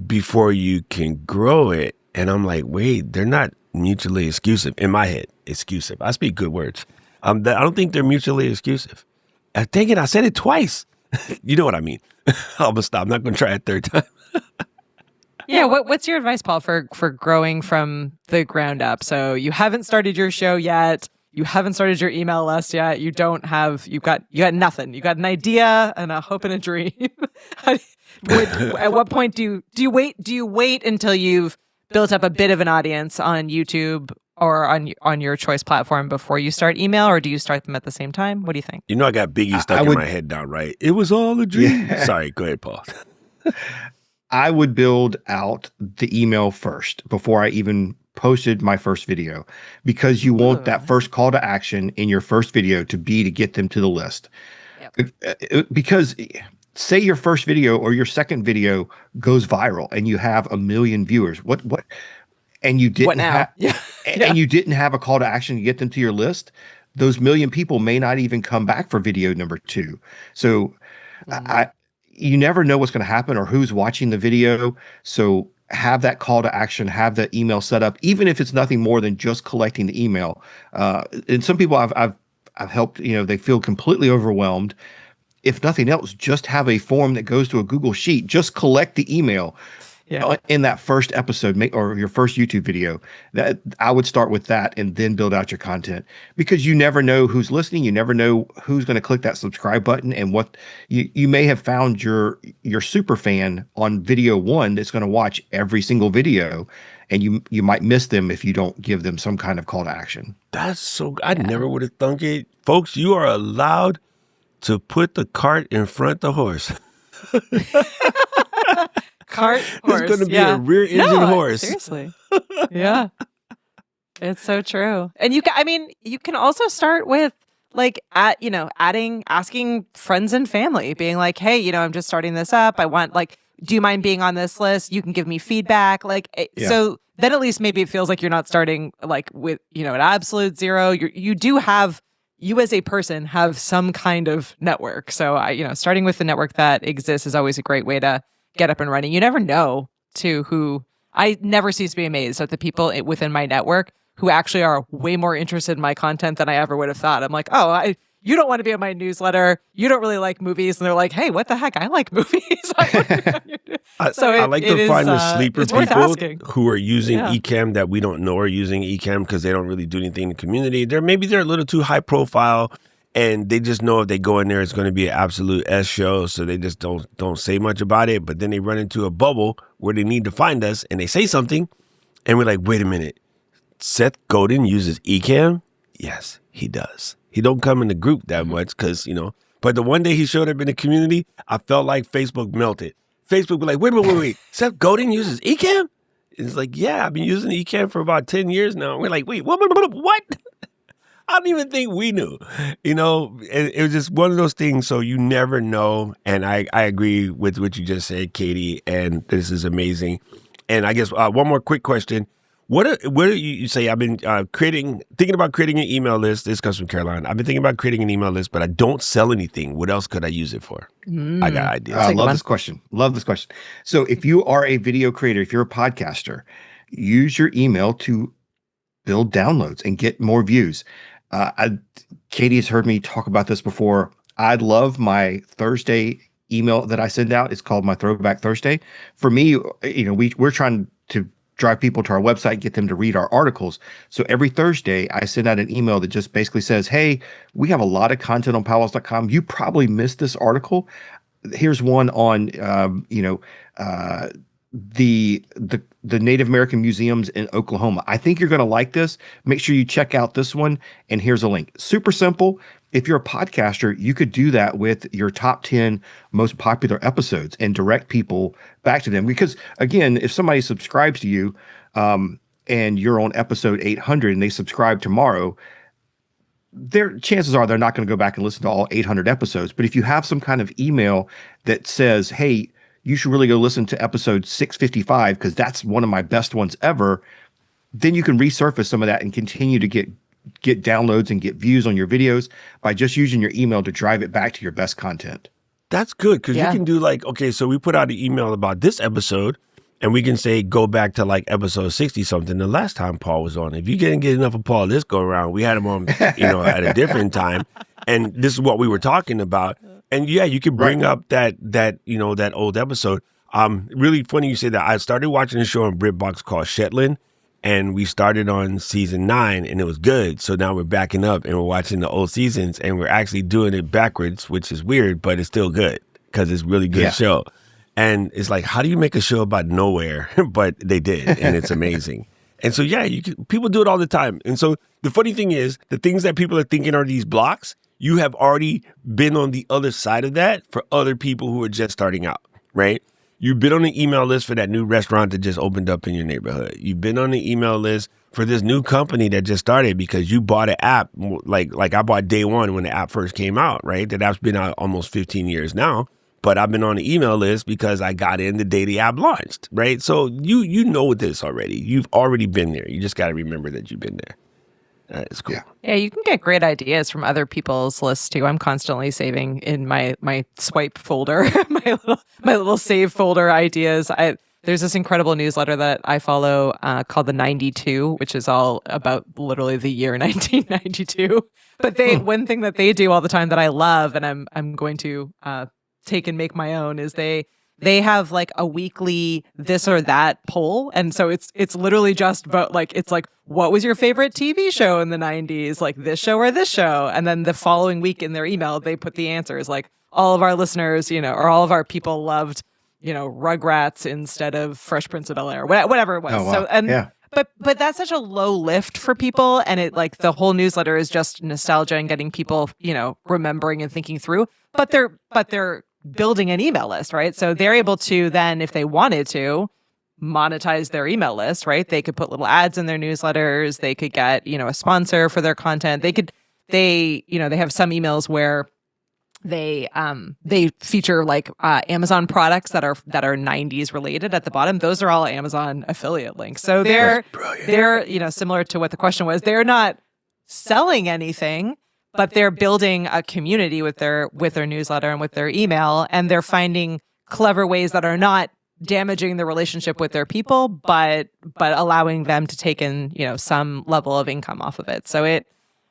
before you can grow it? And I'm like, wait, they're not mutually exclusive. In my head, exclusive. I speak good words. I don't think they're mutually exclusive. Dang it, I said it twice. You know what I mean. I'm going to stop. I'm not going to try a third time. Yeah, what's your advice, Paul, for growing from the ground up? So you haven't started your show yet. You haven't started your email list yet. You got nothing. You got an idea and a hope and a dream. At what point do you wait until you've built up a bit of an audience on YouTube or on your choice platform before you start email, or do you start them at the same time? What do you think? You know, I got Biggie stuck in my head down, right? It was all a dream. Yeah. Sorry, go ahead, Paul. I would build out the email first before I even posted my first video, because you want that first call to action in your first video to get them to the list. Yep. Because say your first video or your second video goes viral and you have 1 million viewers, what and you didn't have and you didn't have a call to action to get them to your list, those 1 million people may not even come back for video number 2. So you never know what's going to happen or who's watching the video. So have that call to action, have the email set up, even if it's nothing more than just collecting the email. And some people I've helped, they feel completely overwhelmed. If nothing else, just have a form that goes to a Google Sheet. Just collect the email in that first episode or your first YouTube video. That I would start with that and then build out your content, because you never know who's listening. You never know who's going to click that subscribe button, and what you may have found your super fan on video 1 that's going to watch every single video, and you might miss them if you don't give them some kind of call to action. That's so. I never would have thunk it, folks. You are allowed to put the cart in front of the horse. Cart horse. It's going to be a rear engine horse. Seriously. Yeah. It's so true. And you can also start with asking friends and family, being like, hey, I'm just starting this up. I want, do you mind being on this list? You can give me feedback. So then at least maybe it feels like you're not starting with, at absolute zero. You as a person have some kind of network. So starting with the network that exists is always a great way to get up and running. You never know who. I never cease to be amazed at the people within my network who actually are way more interested in my content than I ever would have thought. I'm like, you don't want to be on my newsletter. You don't really like movies. And they're like, hey, what the heck? I like movies. I like to find the sleeper people who are using Ecamm that we don't know are using Ecamm because they don't really do anything in the community. They're a little too high profile, and they just know if they go in there, it's going to be an absolute S show. So they just don't say much about it. But then they run into a bubble where they need to find us, and they say something, and we're like, wait a minute. Seth Godin uses Ecamm? Yes, he does. He don't come in the group that much because, but the one day he showed up in the community, I felt like Facebook melted. Facebook was like, wait. Seth Godin uses Ecamm? It's like, yeah, I've been using Ecamm for about 10 years now. We're like, wait, what? I don't even think we knew, it was just one of those things. So you never know. And I agree with what you just said, Katie, and this is amazing. And I guess one more quick question. What do you say? I've been thinking about creating an email list. This comes from Caroline. I've been thinking about creating an email list, but I don't sell anything. What else could I use it for? I got ideas. I love this question. Love this question. So if you are a video creator, if you're a podcaster, use your email to build downloads and get more views. Katie has heard me talk about this before. I love my Thursday email that I send out. It's called my Throwback Thursday. For me, we're trying to drive people to our website, get them to read our articles. So every Thursday, I send out an email that just basically says, hey, we have a lot of content on powwows.com. You probably missed this article. Here's one on, the Native American museums in Oklahoma. I think you're going to like this. Make sure you check out this one. And here's a link. Super simple. If you're a podcaster, you could do that with your top 10 most popular episodes and direct people back to them. Because again, if somebody subscribes to you, and you're on episode 800 and they subscribe tomorrow, their chances are they're not going to go back and listen to all 800 episodes. But if you have some kind of email that says, hey, you should really go listen to episode 655 because that's one of my best ones ever, then you can resurface some of that and continue to get downloads and get views on your videos by just using your email to drive it back to your best content. That's good because you can do okay, so we put out an email about this episode and we can say, go back to episode 60 something, the last time Paul was on. If you didn't get enough of Paul this go around, we had him on, at a different time. And this is what we were talking about. And you can bring up that old episode. Really funny you say that. I started watching a show on BritBox called Shetland, and we started on season 9, and it was good. So now we're backing up, and we're watching the old seasons, and we're actually doing it backwards, which is weird, but it's still good because it's a really good show. And it's how do you make a show about nowhere? But they did, and it's amazing. And so, people do it all the time. And so the funny thing is, the things that people are thinking are these blocks, you have already been on the other side of that for other people who are just starting out, right? You've been on the email list for that new restaurant that just opened up in your neighborhood. You've been on the email list for this new company that just started because you bought an app, like I bought day one when the app first came out, right? That app's been out almost 15 years now, but I've been on the email list because I got in the day the app launched, right? So you know this already. You've already been there. You just got to remember that you've been there. It's cool. Yeah, you can get great ideas from other people's lists too. I'm constantly saving in my swipe folder, my little save folder ideas. There's this incredible newsletter that I follow called the 92, which is all about literally the year 1992. But one thing that they do all the time that I love, and I'm going to take and make my own, is they have a weekly this or that poll. And so it's literally just about what was your favorite TV show in the 90s? This show or this show? And then the following week in their email, they put the answers all of our listeners, or all of our people loved, Rugrats instead of Fresh Prince of Bel-Air, whatever it was. Oh, wow. But that's such a low lift for people. And it the whole newsletter is just nostalgia and getting people, remembering and thinking through, but they're building an email list, right? So they're able to then, if they wanted to, monetize their email list, right? They could put little ads in their newsletters. They could get, a sponsor for their content. They have some emails where they feature Amazon products that are 90s related at the bottom. Those are all Amazon affiliate links. So they're similar to what the question was. They're not selling anything, but they're building a community with their newsletter and with their email, and they're finding clever ways that are not damaging the relationship with their people, but allowing them to take in, some level of income off of it. So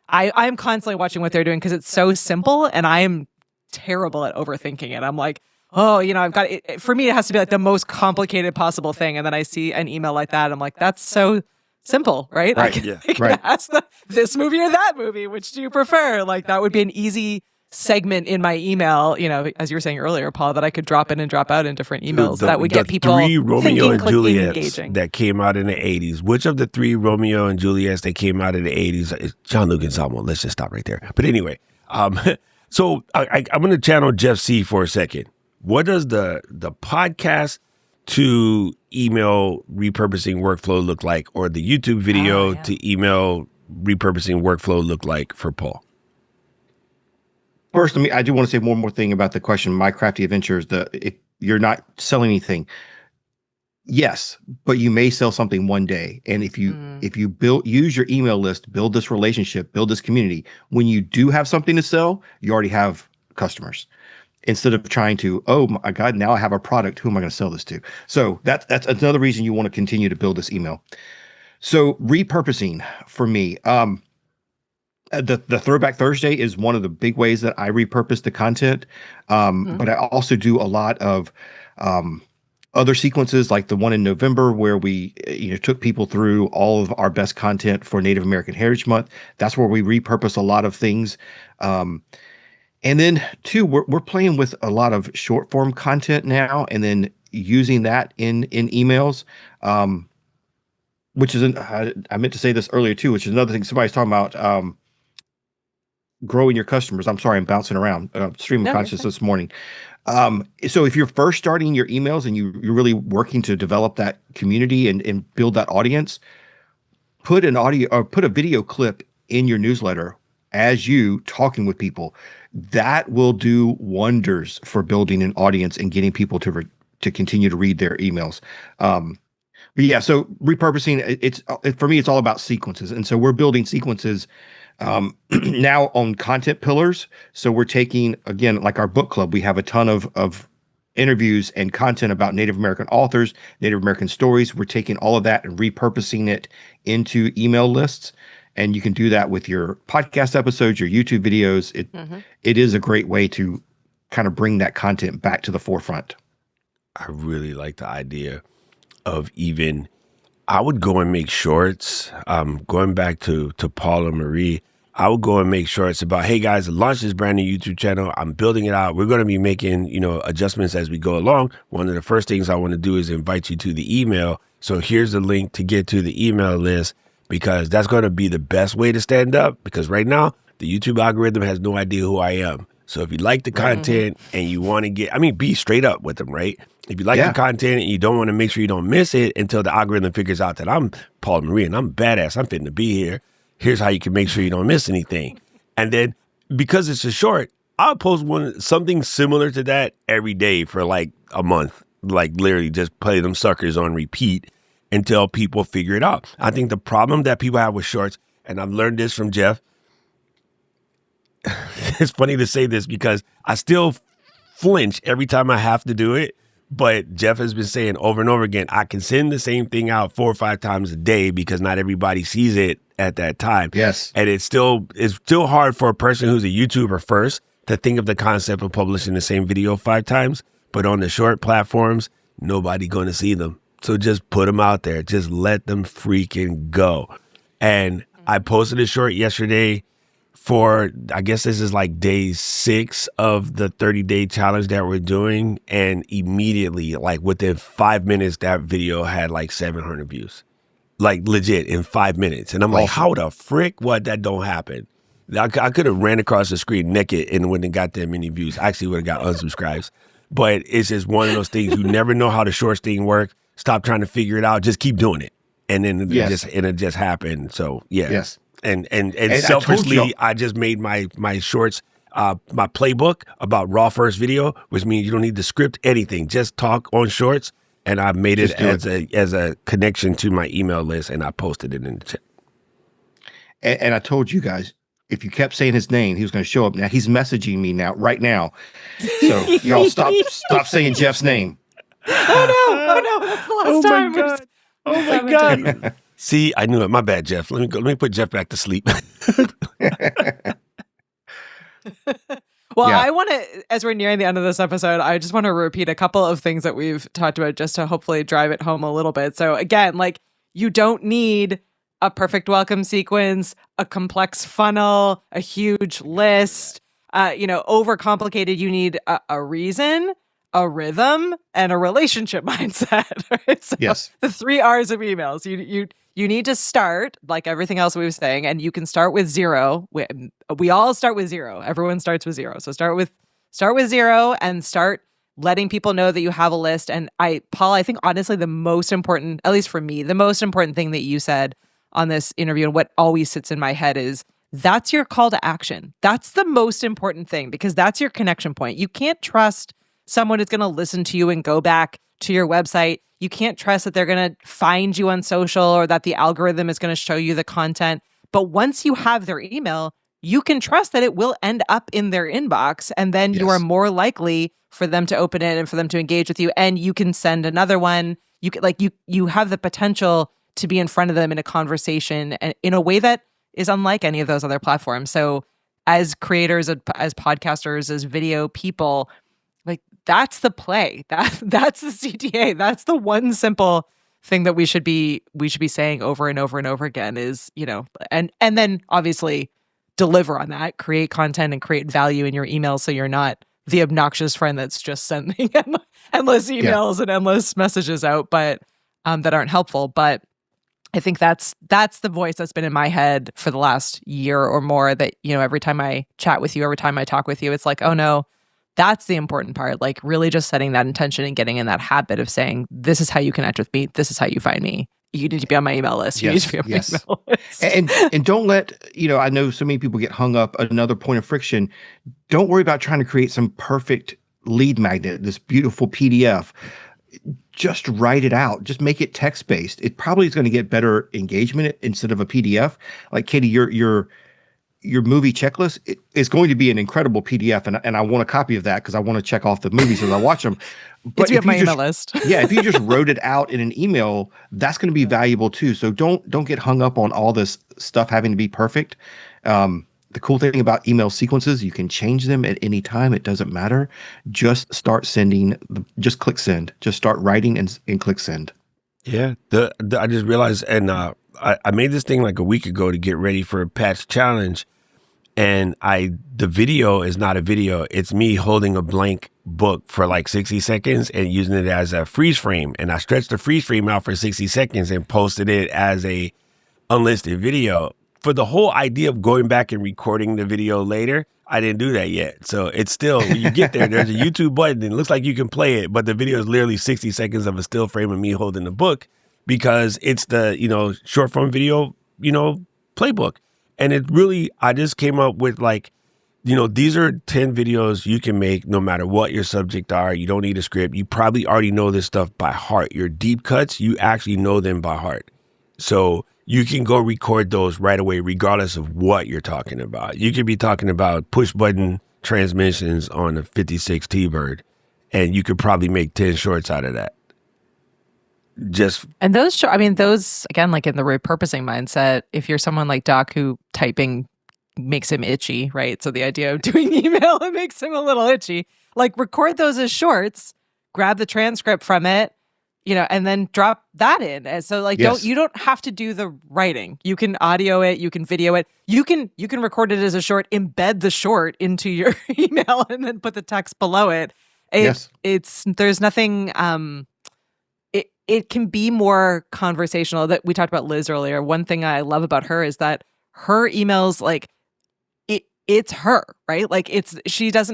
I'm constantly watching what they're doing because it's so simple, and I'm terrible at overthinking it. I'm I've got it. For me, it has to be the most complicated possible thing. And then I see an email like that. I'm that's so simple, right? Right. I can ask this movie or that movie, which do you prefer? That would be an easy segment in my email, as you were saying earlier, Paul, that I could drop in and drop out in different emails that would get people three Romeo thinking, and clicking, Juliets engaging. that came out in the 80s. Which of the 3 Romeo and Juliets that came out in the 80s is John Luke and Salmo? Let's just stop right there. But anyway, so I'm going to channel Jeff C for a second. What does the podcast to email repurposing workflow look like, or the YouTube video to email repurposing workflow look like for Paul? First, I do want to say one more thing about the question. My Crafty Adventures, if you're not selling anything, Yes, but you may sell something one day. And if you use your email list, build this relationship, build this community, when you do have something to sell, you already have customers. Instead of trying to, oh my God, now I have a product. Who am I going to sell this to? So that's another reason you want to continue to build this email. So repurposing for me, the Throwback Thursday is one of the big ways that I repurpose the content. But I also do a lot of other sequences, like the one in November where we took people through all of our best content for Native American Heritage Month. That's where we repurpose a lot of things. And then two, we're playing with a lot of short form content now, and then using that in emails. Which is I meant to say this earlier too, which is another thing somebody's talking about. Growing your customers. I'm sorry, I'm bouncing around. Stream of consciousness this morning. So if you're first starting your emails and you're really working to develop that community and build that audience, put an audio or put a video clip in your newsletter as you talking with people. That will do wonders for building an audience and getting people to continue to read their emails. But yeah, so repurposing, for me, it's all about sequences. And so we're building sequences now on content pillars. So we're taking, again, like our book club, we have a ton of interviews and content about Native American authors, Native American stories. We're taking all of that and repurposing it into email lists. And you can do that with your podcast episodes, your YouTube videos. It is a great way to kind of bring that content back to the forefront. I really like the idea of I would go and make shorts. Going back to Paul and Marie, I would go and make shorts about, hey guys, launch this brand new YouTube channel. I'm building it out. We're going to be making, adjustments as we go along. One of the first things I want to do is invite you to the email. So here's the link to get to the email list, because that's going to be the best way to stand up. Because right now, the YouTube algorithm has no idea who I am. So if you like the content and you want to be straight up with them, right? If you like the content and you don't want to make sure you don't miss it until the algorithm figures out that I'm Paul Marie and I'm badass, I'm fitting to be here. Here's how you can make sure you don't miss anything. And then because it's a short, I'll post something similar to that every day for like a month. Like literally just play them suckers on repeat until people figure it out. I think the problem that people have with shorts, and I've learned this from Jeff, it's funny to say this because I still flinch every time I have to do it. But Jeff has been saying over and over again, I can send the same thing out 4 or 5 times a day because not everybody sees it at that time. Yes. And it's still hard for a person who's a YouTuber first to think of the concept of publishing the same video 5 times. But on the short platforms, nobody going to see them. So just put them out there. Just let them freaking go. And I posted a short yesterday for, I guess this is like day 6 of the 30-day challenge that we're doing. And immediately, like within 5 minutes, that video had like 700 views. Like legit in 5 minutes. And I'm like, how the frick? What? That don't happen. I could have ran across the screen naked and wouldn't have got that many views. I actually would have got unsubscribes. But it's just one of those things. You never know how the shorts thing works. Stop trying to figure it out. Just keep doing it. And then it just happened. So yeah. Yes. And selfishly, I just made my shorts, my playbook about raw first video, which means you don't need to script anything. Just talk on shorts. And I made it as a connection to my email list, and I posted it in the chat. And I told you guys, if you kept saying his name, he was going to show up. Now he's messaging me right now. So y'all stop saying Jeff's name. Oh no, that's the last time. God. Oh my God. See, I knew it. My bad, Jeff. Let me put Jeff back to sleep. Well, I want to, as we're nearing the end of this episode, I just want to repeat a couple of things that we've talked about just to hopefully drive it home a little bit. So again, like, you don't need a perfect welcome sequence, a complex funnel, a huge list, overcomplicated. You need a reason, a rhythm, and a relationship mindset. Right? So yes. The 3 R's of emails. You need to start, like everything else we were saying, and you can start with 0. We all start with 0. Everyone starts with 0. So start with 0 and start letting people know that you have a list. And Paul, I think honestly the most important, at least for me, the most important thing that you said on this interview and what always sits in my head is that's your call to action. That's the most important thing because that's your connection point. You can't trust someone who's going to listen to you and go back to your website. You can't trust that they're going to find you on social or that the algorithm is going to show you the content. But once you have their email, you can trust that it will end up in their inbox, and then you are more likely for them to open it and for them to engage with you. And you can send another one. You can, you have the potential to be in front of them in a conversation and in a way that is unlike any of those other platforms. So as creators, as podcasters, as video people, like that's the play. That's the CTA. That's the one simple thing that we should be saying over and over and over again is, and then obviously deliver on that, create content and create value in your emails so you're not the obnoxious friend that's just sending endless emails and endless messages out, but that aren't helpful. But I think that's the voice that's been in my head for the last year or more, that, every time I chat with you, every time I talk with you, it's like, oh no, that's the important part. Like really just setting that intention and getting in that habit of saying, this is how you connect with me. This is how you find me. You need to be on my email list. You need to be on my email list. And don't let, I know so many people get hung up. Another point of friction. Don't worry about trying to create some perfect lead magnet, this beautiful PDF. Just write it out. Just make it text-based. It probably is going to get better engagement instead of a PDF. Like Katie, your movie checklist is going to be an incredible PDF, and I want a copy of that because I want to check off the movies as I watch them. But if my email list. If you just wrote it out in an email, that's going to be valuable too. So don't get hung up on all this stuff having to be perfect. The cool thing about email sequences, you can change them at any time. It doesn't matter. Just start sending. Just click send. Just start writing and click send. Yeah. I just realized, and I made this thing like a week ago to get ready for a patch challenge. And the video is not a video. It's me holding a blank book for like 60 seconds and using it as a freeze frame. And I stretched the freeze frame out for 60 seconds and posted it as a unlisted video. For the whole idea of going back and recording the video later, I didn't do that yet. So it's still, when you get there, there's a YouTube button and it looks like you can play it, but the video is literally 60 seconds of a still frame of me holding the book because it's the, short form video, playbook. And it really, I just came up with like, these are 10 videos you can make no matter what your subject are. You don't need a script. You probably already know this stuff by heart. Your deep cuts, you actually know them by heart. So you can go record those right away, regardless of what you're talking about. You could be talking about push button transmissions on a 56 T-Bird, and you could probably make 10 shorts out of that. And those again, like in the repurposing mindset, if you're someone like Doc who typing makes him itchy, right? So the idea of doing email, it makes him a little itchy. Like record those as shorts, grab the transcript from it, and then drop that in. And so like, you don't have to do the writing. You can audio it, you can video it, you can record it as a short, embed the short into your email and then put the text below it. There's nothing, it can be more conversational. That we talked about Liz earlier. One thing I love about her is that her emails, like it's her, right? Like she is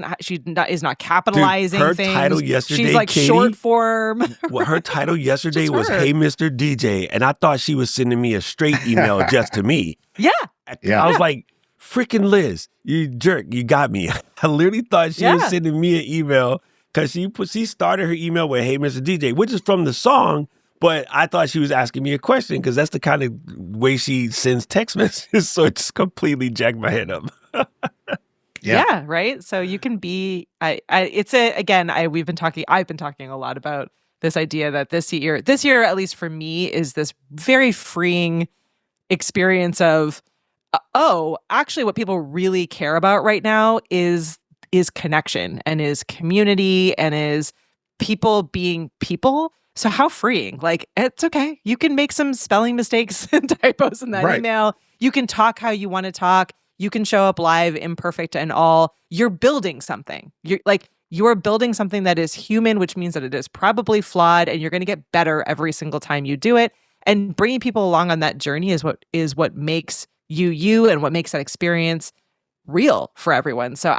not capitalizing. Dude, her things. title yesterday, she's like Katie, short form. Well, her title yesterday was "Hey, Mr. DJ," and I thought she was sending me a straight email just to me. Yeah. I was like, "Freaking Liz, you jerk, you got me." I literally thought she was sending me an email because she started her email with "Hey, Mr. DJ," which is from the song. But I thought she was asking me a question because that's the kind of way she sends text messages. So it just completely jacked my head up. Yeah, right. So you can be. I've been talking a lot about this idea that this year, at least for me, is this very freeing experience of, actually, what people really care about right now is connection and is community and is people being people. So how freeing. Like, it's okay. You can make some spelling mistakes and typos in that email. You can talk how you want to talk. You can show up live, imperfect and all. You're building something. You're building something that is human, which means that it is probably flawed, and you're going to get better every single time you do it. And bringing people along on that journey is what makes you and what makes that experience real for everyone. So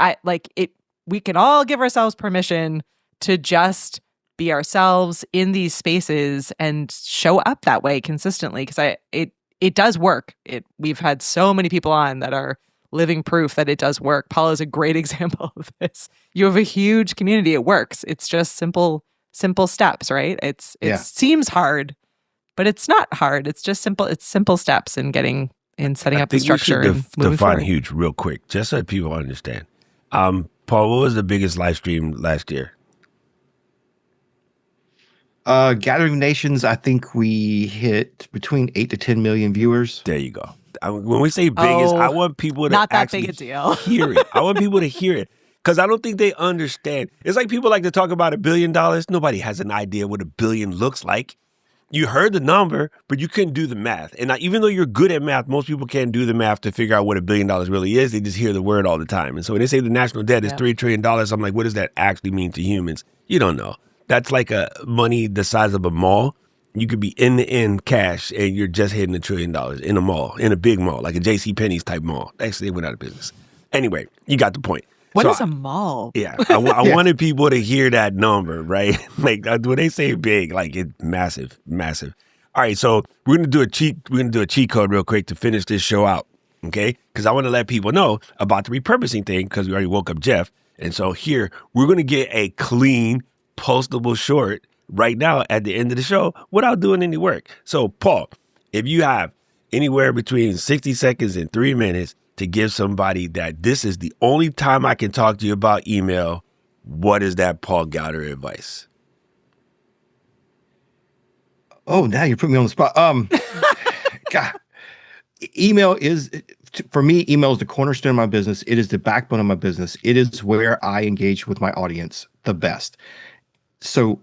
we can all give ourselves permission to just be ourselves in these spaces and show up that way consistently, because it does work. We've had so many people on that are living proof that it does work. Paula is a great example of this. You have a huge community. It works. It's just simple simple steps, right? It Yeah. seems hard, but it's not hard. It's just simple. It's simple steps in setting up the structure I think we and should moving define forward. huge real quick, just so that people understand. Paul, what was the biggest live stream last year? Gathering Nations, I think we hit between 8 to 10 million viewers. There you go. When we say biggest, I want people to not that actually big a deal. hear it. I want people to hear it because I don't think they understand. It's like people like to talk about $1 billion. Nobody has an idea what $1 billion looks like. You heard the number, but you couldn't do the math. And even though you're good at math, most people can't do the math to figure out what $1 billion really is. They just hear the word all the time. And so when they say the national debt is $3 trillion, I'm like, what does that actually mean to humans? You don't know. That's like a money the size of a mall. You could be in cash and you're just hitting $1 trillion in a mall, in a big mall, like a J.C. Penney's type mall. Actually, they went out of business. Anyway, you got the point. What is a mall? Yeah, I wanted people to hear that number, right? Like when they say big, like it's massive, massive. All right, so we're gonna do a cheat code real quick to finish this show out, okay? Because I want to let people know about the repurposing thing because we already woke up Jeff, and so here we're gonna get a clean postable short right now at the end of the show without doing any work. So Paul, if you have anywhere between 60 seconds and 3 minutes to give somebody that this is the only time I can talk to you about email, what is that Paul Gowder advice? Oh, now you're putting me on the spot. God, email is, for me, email is the cornerstone of my business. It is the backbone of my business. It is where I engage with my audience the best. So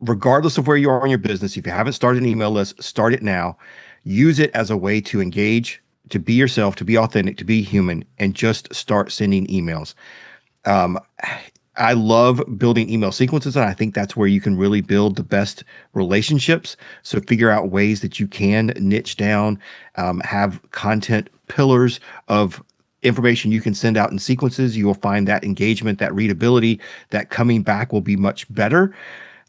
regardless of where you are in your business, if you haven't started an email list, start it now. Use it as a way to engage, to be yourself, to be authentic, to be human, and just start sending emails. I love building email sequences, and I think that's where you can really build the best relationships. So figure out ways that you can niche down, have content pillars of information you can send out in sequences. You will find that engagement, that readability, that coming back will be much better.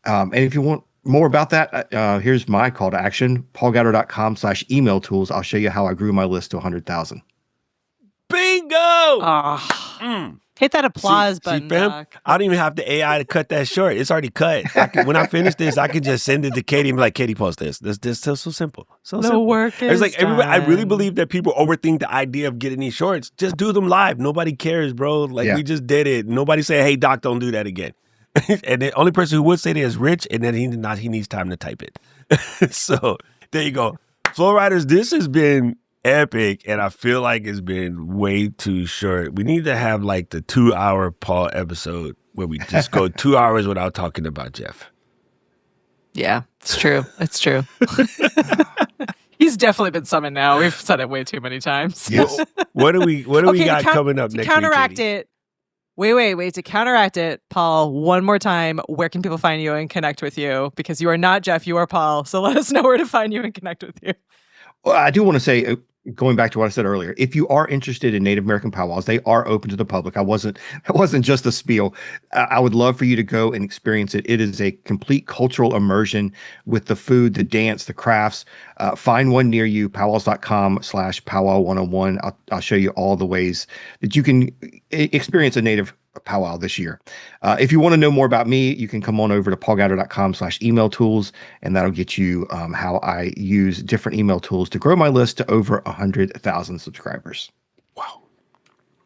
And if you want more about that, here's my call to action, paulgowder.com/email tools. I'll show you how I grew my list to 100,000. Bingo! Hit that applause button, fam? Doc. I don't even have the AI to cut that short. It's already cut. When I finish this, I can just send it to Katie and be like, Katie, post this. This is so simple. So The simple. work It's is like everybody. I really done. believe that people overthink the idea of getting these shorts. Just do them live. Nobody cares, bro. Like we just did it. Nobody say, hey, Doc, don't do that again. And the only person who would say that is Rich, and then he needs time to type it. So there you go. Flow Riders, this has been epic, and I feel like it's been way too short. We need to have like the 2-hour Paul episode where we just go 2 hours without talking about Jeff. Yeah, it's true. It's true. He's definitely been summoned now. We've said it way too many times. Yes. What do we got coming up to next counteract week? Katie? it. Wait. To counteract it, Paul, one more time, where can people find you and connect with you? Because you are not Jeff, you are Paul. So let us know where to find you and connect with you. Well, I do want to say, going back to what I said earlier, if you are interested in Native American powwows, they are open to the public. It wasn't just a spiel. I would love for you to go and experience it. It is a complete cultural immersion with the food, the dance, the crafts. Find one near you, powwows.com/powwow101. I'll show you all the ways that you can experience a Native powwow this year. If you want to know more about me, you can come on over to paulgowder.com/email tools, and that'll get you how I use different email tools to grow my list to over 100,000 subscribers. Wow.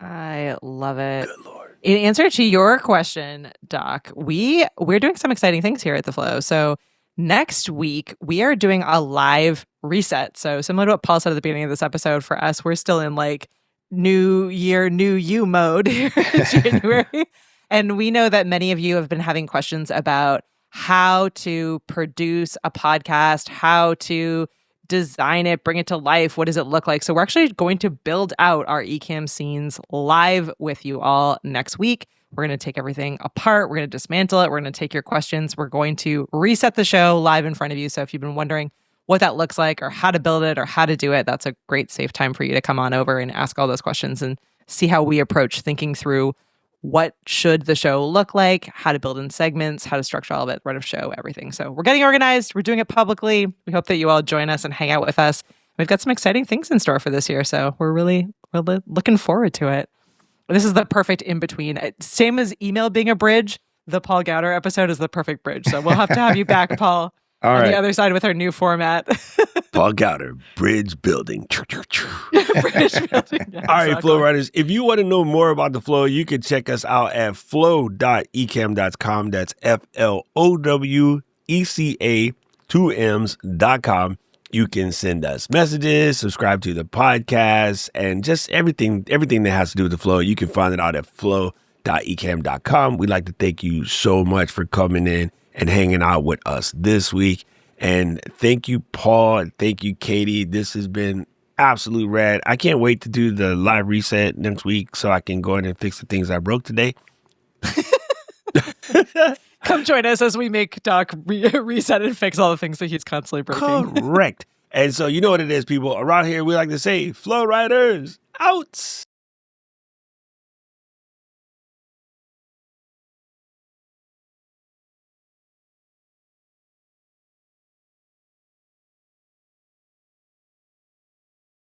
I love it. Good Lord. In answer to your question, Doc, we're doing some exciting things here at The Flow. So next week, we are doing a live reset. So similar to what Paul said at the beginning of this episode, for us, we're still in like new year, new you mode here in January. And we know that many of you have been having questions about how to produce a podcast, how to design it, bring it to life. What does it look like? So we're actually going to build out our Ecamm scenes live with you all next week. We're going to take everything apart. We're going to dismantle it. We're going to take your questions. We're going to reset the show live in front of you. So if you've been wondering what that looks like or how to build it or how to do it, that's a great safe time for you to come on over and ask all those questions and see how we approach thinking through what should the show look like, how to build in segments, how to structure all of it, run of show, everything. So we're getting organized. We're doing it publicly. We hope that you all join us and hang out with us. We've got some exciting things in store for this year. So we're really looking forward to it. This is the perfect in-between. Same as email being a bridge. the Paul Gowder episode is the perfect bridge. So we'll have to have you back, Paul, All on right. the other side with our new format. Paul Gowder, bridge building. Bridge building. Yeah, All right, exactly. Flow Riders, if you want to know more about the Flow, you can check us out at flow.ecamm.com. That's FLOWECA, 2M's.com. You can send us messages, subscribe to the podcast, and just everything that has to do with the Flow. You can find it out at flow.ecamm.com. We'd like to thank you so much for coming in and hanging out with us this week. And thank you, Paul. And thank you, Katie. This has been absolute rad. I can't wait to do the live reset next week so I can go in and fix the things I broke today. Come join us as we make Doc reset and fix all the things that he's constantly breaking. Correct. And so you know what it is, people. Around here, we like to say, Flow Riders, out.